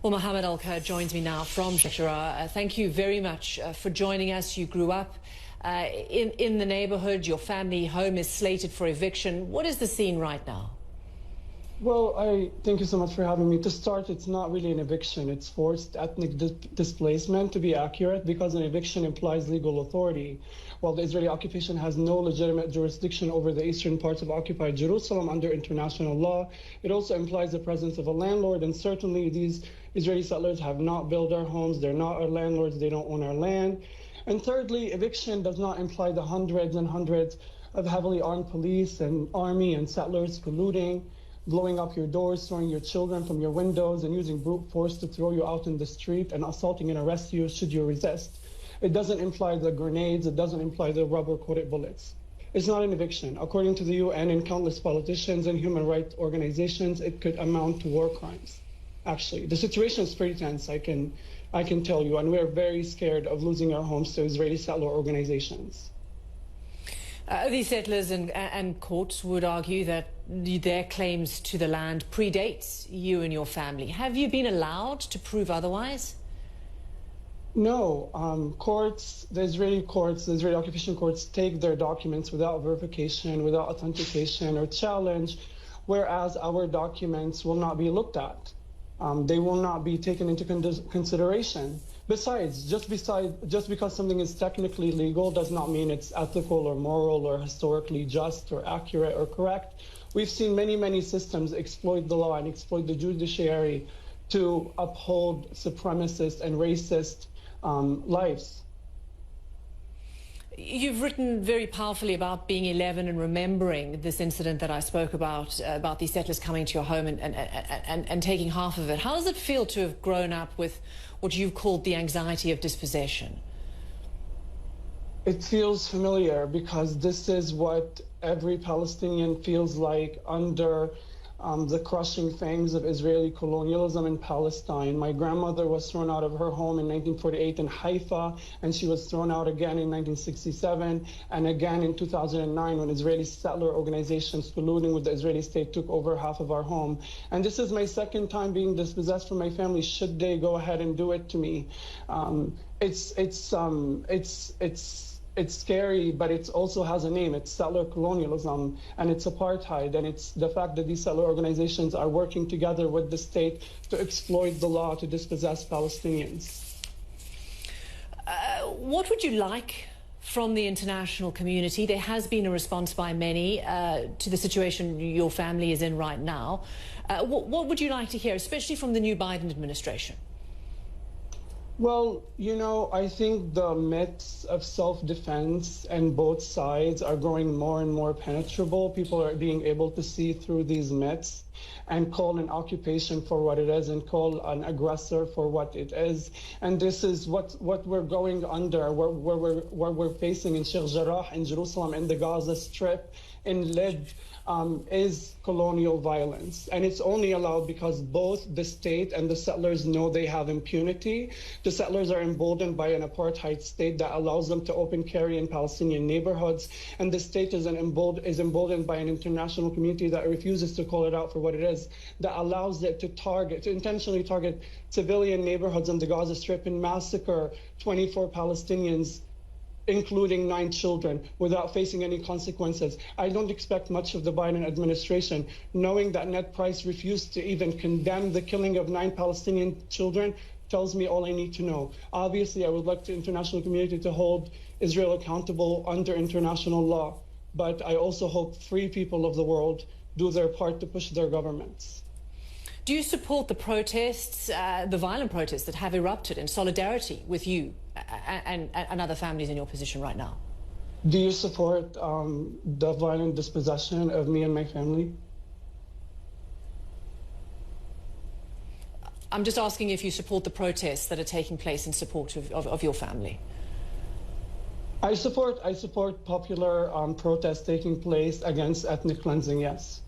Well, Mohammed Al-Khar joins me now from Shakira. Thank you very much for joining us. You grew up in the neighborhood. Your family home is slated for eviction. What is the scene right now? Well, thank you so much for having me. To start, it's not really an eviction. It's forced ethnic displacement, to be accurate, because an eviction implies legal authority. While the Israeli occupation has no legitimate jurisdiction over the eastern parts of occupied Jerusalem under international law, it also implies the presence of a landlord, and certainly these Israeli settlers have not built our homes. They're not our landlords. They don't own our land. And thirdly, eviction does not imply the hundreds and hundreds of heavily armed police and army and settlers colluding, blowing up your doors, throwing your children from your windows, and using brute force to throw you out in the street and assaulting and arrest you should you resist. It doesn't imply the grenades. It doesn't imply the rubber-coated bullets. It's not an eviction. According to the UN and countless politicians and human rights organizations, it could amount to war crimes. Actually, the situation is pretty tense, I can tell you, and we're very scared of losing our homes to Israeli settler organizations. These settlers and courts would argue that their claims to the land predates you and your family. Have you been allowed to prove otherwise? No. The Israeli occupation courts take their documents without verification, without authentication or challenge, whereas our documents will not be looked at. They will not be taken into consideration. Besides, just because something is technically legal does not mean it's ethical or moral or historically just or accurate or correct. We've seen many systems exploit the law and exploit the judiciary to uphold supremacist and racist lives. You've written very powerfully about being 11 and remembering this incident that I spoke about these settlers coming to your home and taking half of it. How does it feel to have grown up with what you've called the anxiety of dispossession? It feels familiar because this is what every Palestinian feels like under the crushing fangs of Israeli colonialism in Palestine. My grandmother was thrown out of her home in 1948 in Haifa, and she was thrown out again in 1967 and again in 2009 when Israeli settler organizations colluding with the Israeli state took over half of our home. And this is my second time being dispossessed from my family. Should they go ahead and do it to me? It's scary, but it also has a name. It's settler colonialism, and it's apartheid, and it's the fact that these settler organizations are working together with the state to exploit the law to dispossess Palestinians. What would you like from the international community? There has been a response by many to the situation your family is in right now. What would you like to hear, especially from the new Biden administration? Well, I think the myths of self-defense and both sides are growing more and more penetrable. People are being able to see through these myths and call an occupation for what it is and call an aggressor for what it is. And this is what we're going under, what we're facing in Sheikh Jarrah, in Jerusalem, in the Gaza Strip, in Lid, is colonial violence. And it's only allowed because both the state and the settlers know they have impunity. The settlers are emboldened by an apartheid state that allows them to open carry in Palestinian neighborhoods. And the state is emboldened by an international community that refuses to call it out for what it is, that allows it to intentionally target civilian neighborhoods on the Gaza Strip and massacre 24 Palestinians, including 9 children, without facing any consequences. I don't expect much of the Biden administration. Knowing that Ned Price refused to even condemn the killing of 9 Palestinian children tells me all I need to know. Obviously, I would like the international community to hold Israel accountable under international law, but I also hope free people of the world do their part to push their governments. Do you support the protests, the violent protests that have erupted in solidarity with you and other families in your position right now? Do you support the violent dispossession of me and my family? I'm just asking if you support the protests that are taking place in support of your family. I support popular protests taking place against ethnic cleansing, yes.